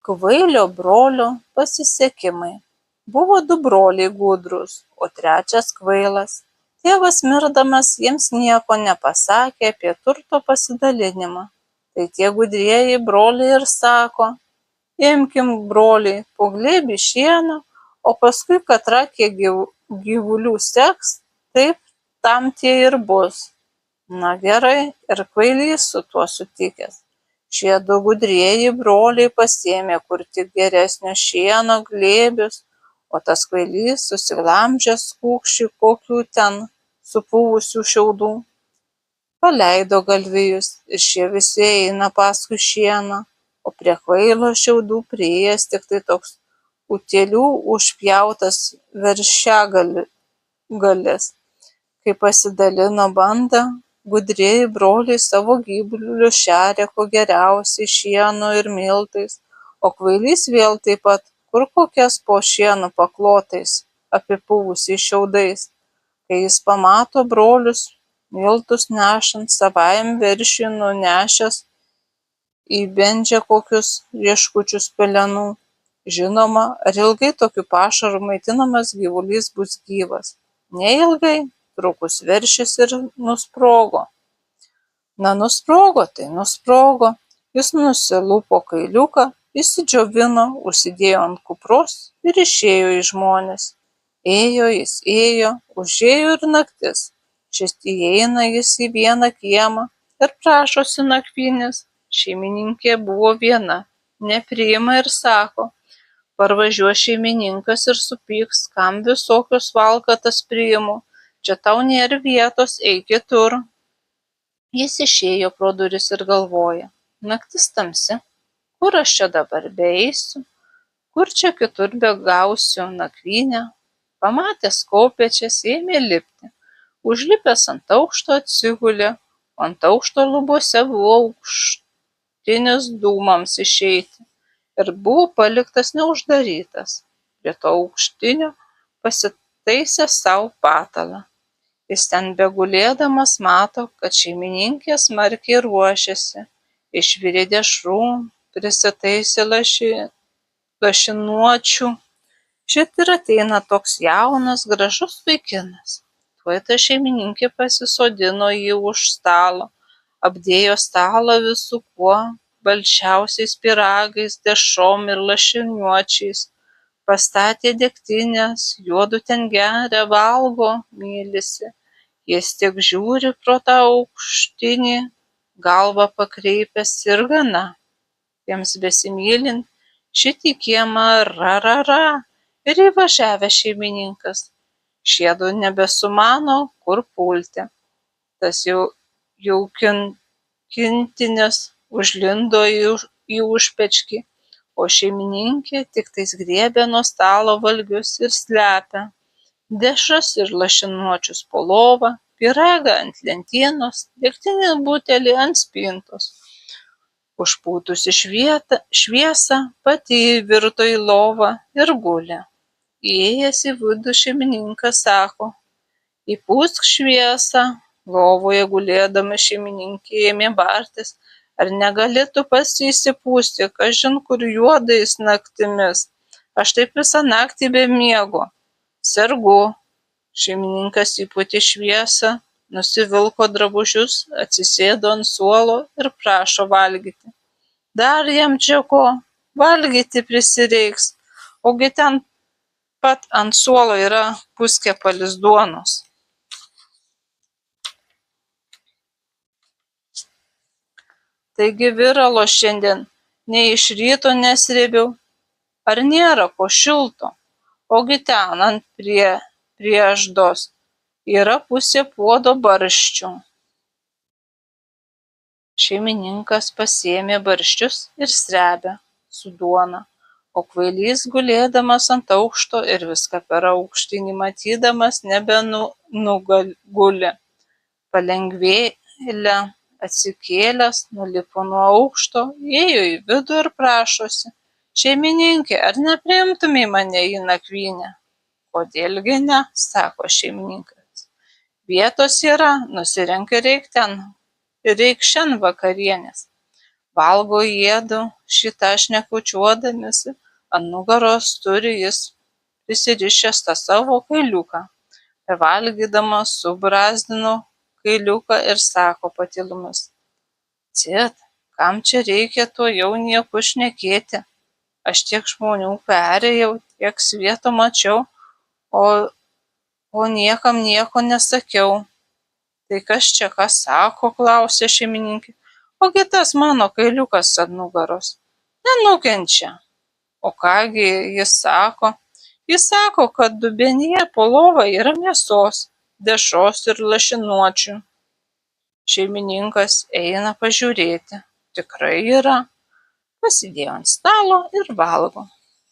Kvailio brolio pasisekimai. Buvo du broliai gudrūs, o trečias kvailas. Tėvas mirdamas jiems nieko nepasakė apie turto pasidalinimą. Tai tie gudrieji broliai ir sako: imkim, broliai, po glėbį šieno, o paskui katrą kiek gyvulių seks, taip tam tie ir bus. Na gerai, ir kvailys su tuo sutikęs. Šie du gudrieji broliai pasiėmė kur tik geresnio šieno glėbius, o tas kvailys susiglamžęs kūkščiui kokių ten supuvusių šiaudų. Paleido galvijus ir šie visi eina paskui šieną, o prie kvailo šiaudų priėjęs tiktai toks utėlių užpjautas veršiagalis. Kai pasidalino bandą, gudrieji broliai savo gyvulius šerė kuo geriausiai šienu ir miltais, o kvailys vėl taip pat kur kokias po šienu paklotais, apipuvusiais šiaudais. Kai jis pamato brolius miltus nešant, savajam veršiui nunešęs įbendžia kokius rieškučius pelenų. Žinoma, ar ilgai tokiu pašaru maitinamas gyvulys bus gyvas? Neilgai, trukus veršis ir nusprogo. Na, nusprogo, tai nusprogo. Jis nusilupo kailiuką, įsidžiovino, užsidėjo ant kupros ir išėjo į žmones. Ėjo jis, užėjo ir naktis. Šis įeina jis į vieną kiemą ir prašosi nakvynės. Šeimininkė buvo viena, nepriima ir sako: parvažiuos šeimininkas ir supyks, kam visokius valkatas priimu, čia tau nėra vietos, eik kitur. Jis išėjo pro duris ir galvoja: naktis tamsi, kur aš čia dabar beeisiu, kur čia kitur begausiu nakvynę. Pamatęs kopėčias ėmė lipti. Užlipęs ant aukšto atsigulė, o ant aukšto lubose buvo aukštinis dūmams išeiti ir buvo paliktas neuždarytas. Prie to aukštinio pasitaisė sau patalą. Jis ten begulėdamas mato, kad šeimininkė smarkiai ruošiasi. Išvirė dešrų, prisitaisė lašinuočių. Šit ir ateina toks jaunas, gražus vaikinas. Tuoj ta šeimininkė pasisodino jį už stalo, apdėjo stalą visų kuo balčiausiais pyragais, dešrom ir lašiniuočiais. Pastatė degtinės, juodu ten geria, valgo, mylisi. Jis tik žiūri pro tą aukštinį, galvą pakreipęs ir gana. Jiems besimylint, šitį kiemą ra ir įvažiavęs šeimininkas. Šiedu nebesumano, kur pulti. Tas jau kintinis užlindo į užpečkį, o šeimininkė tiktais griebia nuo stalo valgius ir slepia. Dešras ir lašinuočius po lova, pyragą ant lentynos, degtinės butelį ant spintos. Užpūtusi šviesą, pati virto į lovą ir guli. Įėjęs į vidų šeimininkas sako: įpūsk šviesą. Lovoje gulėdama šeimininkė ėmė bartis: ar negali tu pats įsipūsti, kažin kur juodais naktimis, aš taip visą naktį bemiegu. Sergu. Šeimininkas įpūtė šviesą, nusivilko drabužius, atsisėdo ant suolo ir prašo valgyti. Dar jam čia ko, valgyti prisireiks, ogi ten pat ant suolo yra puskepalis duonos. Taigi viralo šiandien nei iš ryto nesrėbiau, ar nėra ko šilto, ogi ten ant prieždos yra pusė puodo barščių. Šeimininkas pasiėmė barščius ir srebia su duona, o kvailys gulėdamas ant aukšto ir viską per aukštinį matydamas nebenugulė. Palengvėle atsikėlęs, nulipo nuo aukšto, ėjo į vidų ir prašosi: šeimininkė, ar nepriimtumei mane į nakvynę? Kodėlgi ne, sako šeimininkas. Vietos yra, nusirenk ir eik ten, ir eik šiandien vakarienės. Valgo jiedu šitą šnekučiuodamiesi, ant nugaros turi jis prisirišęs tą savo kailiuką. Bevalgydamas subrazdino kailiuką ir sako patylomis: Cit, kam čia reikia tuojau nieku šnekėti? Aš tiek žmonių perėjau, tiek svieto mačiau, o niekam nieko nesakiau. Tai kas čia ką sako, klausė šeimininkė. Ogi tas mano kailiukas ant nugaros nenukenčia. O kągi jis sako? Jis sako, kad dubenyje po lova yra mėsos, dešros ir lašinuočių. Šeimininkas eina pažiūrėti. Tikrai yra. Pasidėjo ant stalo ir valgo.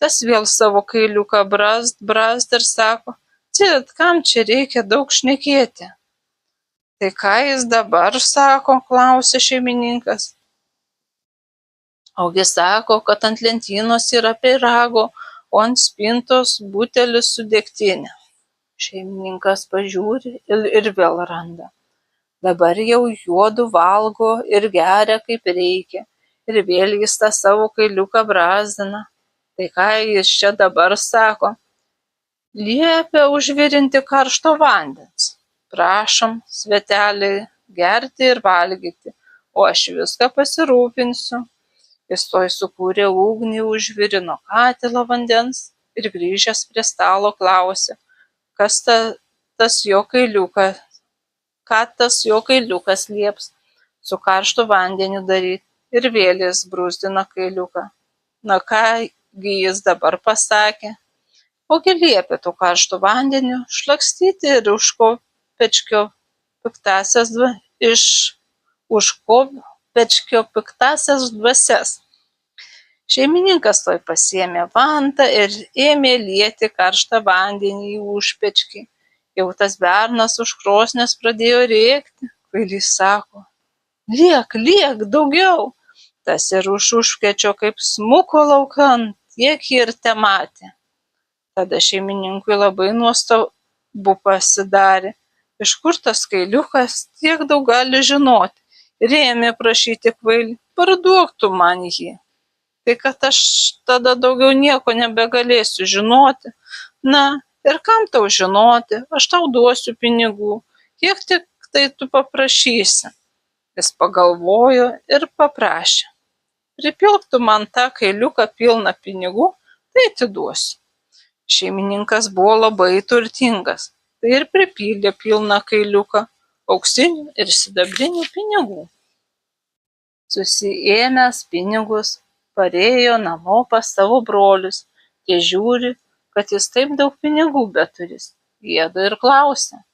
Tas vėl savo kailiuką brazd ir sako: Cit, kam čia reikia daug šnekėti? Tai ką jis dabar sako, klausė šeimininkas. Ogi sako, kad ant lentynos yra pyrago, o ant spintos butelis su degtine. Šeimininkas pažiūri ir vėl randa. Dabar jau juodu valgo ir geria kaip reikia, ir vėl jis tą savo kailiuką brazdina. Tai ką jis čia dabar sako? Liepia užvirinti karšto vandens. Prašom, sveteliai, gerti ir valgyti, o aš viską pasirūpinsiu. Jis toj sukūrė ugnį, užvirino katilą vandens ir grįžęs prie stalo klausė, ką tas jo kailiukas lieps su karštu vandeniu daryti, ir vėl jis brūzdino kailiuką. Na kągi jis dabar pasakė? Ogi liepė tuo karštu vandeniu šlakstyti ir užkopečkio piktąsias dvasias. Šeimininkas tuoj pasiėmė vantą ir ėmė lieti karštą vandenį į užpečkį. Jau tas bernas už krosnies pradėjo rėkti. Kvailys sako: liek daugiau. Tas ir už užpečio kaip smuko laukan, tiek ir tematė. Tada šeimininkui labai nuostabu pasidarė, iš kur tas kailiukas tiek daug gali žinoti, ir ėmė prašyti kvailį: parduok tu man jį. Tai kad aš tada daugiau nieko nebegalėsiu žinoti. Na, ir kam tau žinoti, aš tau duosiu pinigų, kiek tik tai tu paprašysi. Jis pagalvojo ir paprašė: pripilk tu man tą kailiuką pilną pinigų, tai atiduosiu. Šeimininkas buvo labai turtingas, tai ir pripildė pilną kailiuką auksinių ir sidabrinių pinigų. Susiėmęs pinigus, parėjo namo pas savo brolius. Jie žiūri, kad jis taip daug pinigų beturis. Gėda ir klausia: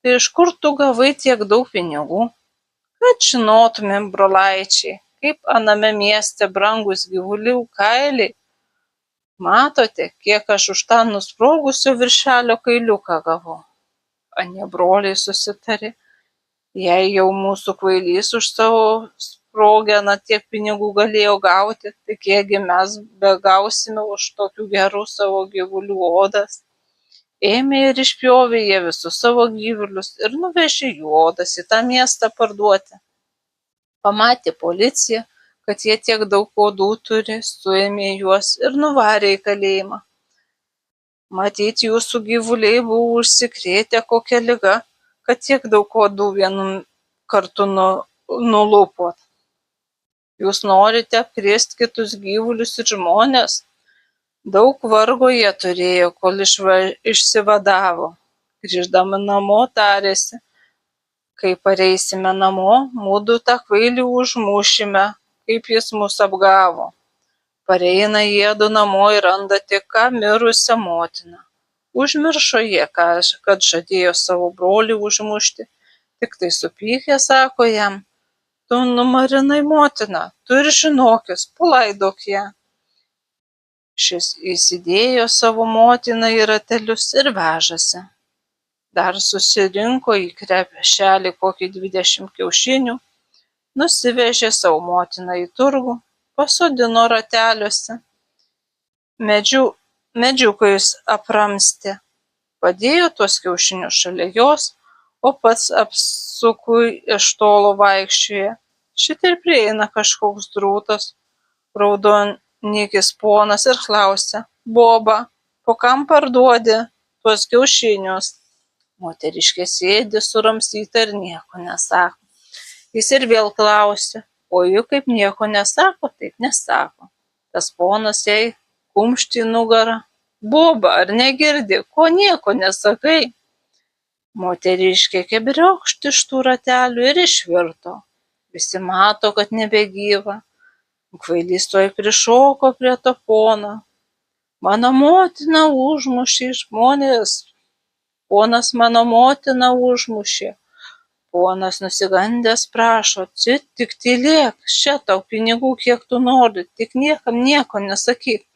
tai iš kur tu gavai tiek daug pinigų? Kad žinotumėm, brolaičiai, kaip aname mieste brangus gyvulių kailiai. Matote, kiek aš už tą nusprogusio viršelio kailiuką gavau. Anie broliai susitarė: jei jau mūsų kvailys už savo sprogeną tiek pinigų galėjo gauti, tai kiekgi mes begausime už tokių gerų savo gyvulių odas. Ėmė ir išpjovė jie visus savo gyvulius ir nuvežė jų odas į tą miestą parduoti. Pamatė policija, kad jie tiek daug odų turi, suėmė juos ir nuvarė į kalėjimą. Matyt, jūsų gyvuliai buvo užsikrėtę kokia liga, kad tiek daug odų vienu kartu nulupot. Jūs norite apkrėsti kitus gyvulius ir žmones? Daug vargo jie turėjo, kol išsivadavo. Grįždami namo tarėsi: kai pareisime namo, mudu tą kvailį užmušime, kaip jis mus apgavo. Pareina jiedu namo ir randa tik ką mirusią motiną. Užmiršo jie, kad žadėjo savo brolį užmušti. Tik tai supykę sako jam: tu numarinai motiną, tu ir žinokis, palaidok ją. Šis įsidėjo savo motiną į ratelius ir vežasi. Dar susirinko į krepšelį kokį 20 kiaušinių, nusivežė savo motiną į turgų, pasodino rateliuose, medžiukais apramstė, padėjo tuos kiaušinius šalia jos, o pats apsukui iš tolo vaikščioja. Šit ir prieina kažkoks drūtas, raudonikis ponas ir klausia: Boba, po kam parduodi tuos kiaušinius? Moteriškė sėdi suramsyta ir nieko nesako. Jis ir vėl klausia: o juk kaip nieko nesako, taip nesako. Tas ponas jai kumšti į nugarą: Boba, ar negirdi, ko nieko nesakai? Moteriškė kebriokšt iš tų ratelių ir išvirto. Visi mato, kad nebegyva. Kvailys tuoj prišoko prie to pono: mano motina užmušė žmonės. Ponas mano motiną užmušė. Ponas nusigandęs prašo: tik tylėk, še tau pinigų kiek tu nori, tik niekam nieko nesakyk.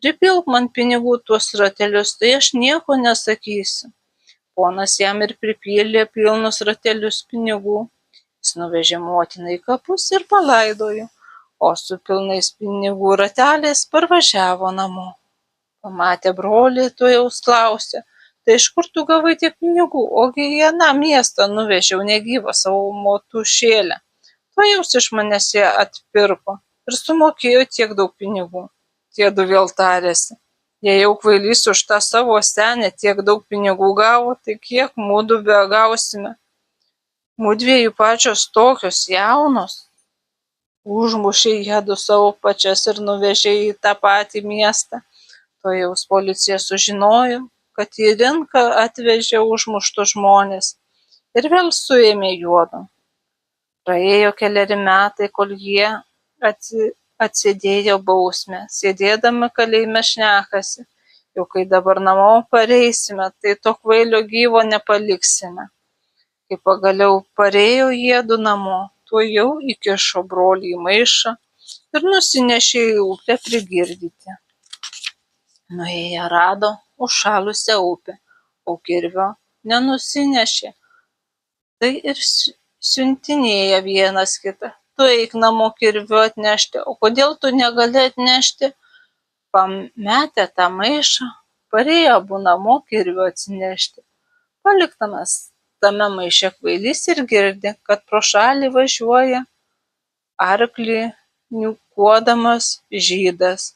Pripilk man pinigų tuos ratelius, tai aš nieko nesakysiu. Ponas jam ir pripylė pilnus ratelius pinigų. Jis nuvežė motiną į kapus ir palaidojo, o su pilnais pinigų rateliais parvažiavo namo. Pamatė brolį, tuojaus klausė: tai iš kur tu gavai tiek pinigų? Ogi į aną miestą nuvežiau negyvą savo motušėlę. Tuojaus iš manęs ją atpirko ir sumokėjo tiek daug pinigų. Tiedu vėl tarėsi: jei jau kvailys už tą savo senę tiek daug pinigų gavo, tai kiek mudu begausime? Mudviejų pačios tokios jaunos. Užmušė jiedu savo pačias ir nuvežė į tą patį miestą. Tuojaus policija sužinojo, kad į rinką atvežė užmuštus žmones ir vėl suėmė juodu. Praėjo keleri metai, kol jie atsėdėjo bausmę. Sėdėdami kalėjime šnekasi: jau kai dabar namo pareisime, tai to kvailio gyvo nepaliksime. Kai pagaliau parėjo jiedu namo, tuojau įkišo brolį į maišą ir nusinešė į upę prigirdyti. Nuėję rado užšalusią upę, o kirvio nenusinešė. Tai ir siuntinėja vienas kitą: tu eik namo kirviu atnešti, o kodėl tu negali atnešti? Pametę tą maišą, parėjo abu namo kirviu atsinešti. Palikdamas tame maiše kvailys ir girdi, kad pro šalį važiuoja arklį niūkuodamas žydas.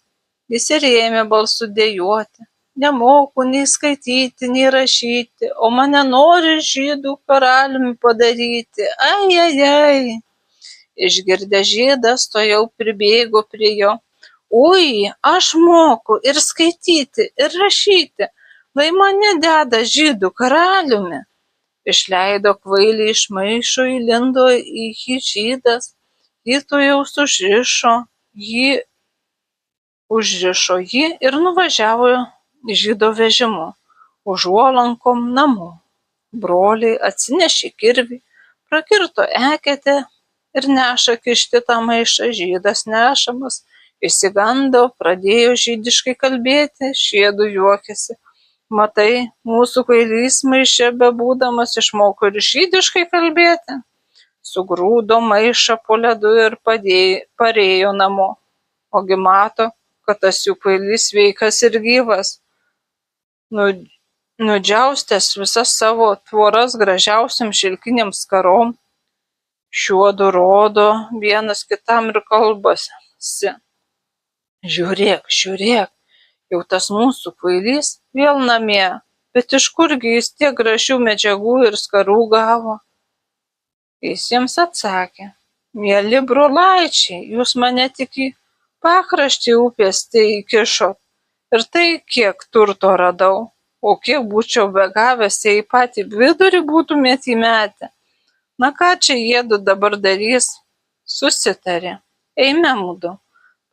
Jis ir ėmė balsu dejuoti: nemoku nei skaityti, nei rašyti, o mane nori žydų karaliumi padaryti. Ai, ai, ai. Išgirdęs žydas tuojau pribėgo prie jo: ui, aš moku ir skaityti, ir rašyti, lai mane deda žydų karaliumi. Išleido kvailį iš maišo, įlindo į jį žydas. Jį tuojau užrišo jį ir nuvažiavo žydo vežimu užuolankom namo. Broliai atsinešė kirvį, prakirto eketę ir neša kišti tą maišą. Žydas nešamas išsigando, pradėjo žydiškai kalbėti. Šiedu juokėsi: matai, mūsų kvailys maiše bebūdamas išmoko ir žydiškai kalbėti. Sugrūdo maišą po ledu ir parėjo namo. Ogi mato, kad tas jų kvailys sveikas ir gyvas. Nudžiaustęs visas savo tvoras gražiausiam šilkiniam skarom, šiuodu rodo vienas kitam ir kalbasi: žiūrėk, žiūrėk, jau tas mūsų kvailys vėl namie, bet iš kurgi jis tiek gražių medžiagų ir skarų gavo? Jis jiems atsakė: mieli brolaičiai, jūs mane tik į pakraštį upės tai įkišot, ir tai kiek turto radau, o kiek būčiau begavęs, jei į patį vidurį būtumėt įmetę. Na ką čia jiedu dabar darys? Susitarė: eime mudu,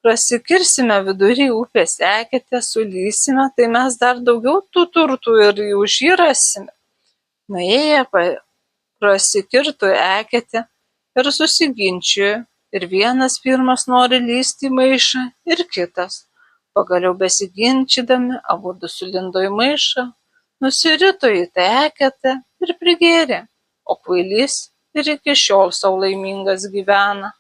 prasikirsime vidury upės eketę, sulysime, tai mes dar daugiau tų turtų ir už jį rasime. Nuėję prasikirto eketę ir susiginčijo, ir vienas pirmas nori lįsti į maišą, ir kitas. Pagaliau besiginčydami, abudu sulindo į maišą, nusirito į tą eketę ir prigėrė, o kvailys ir iki šiol sau laimingas gyvena.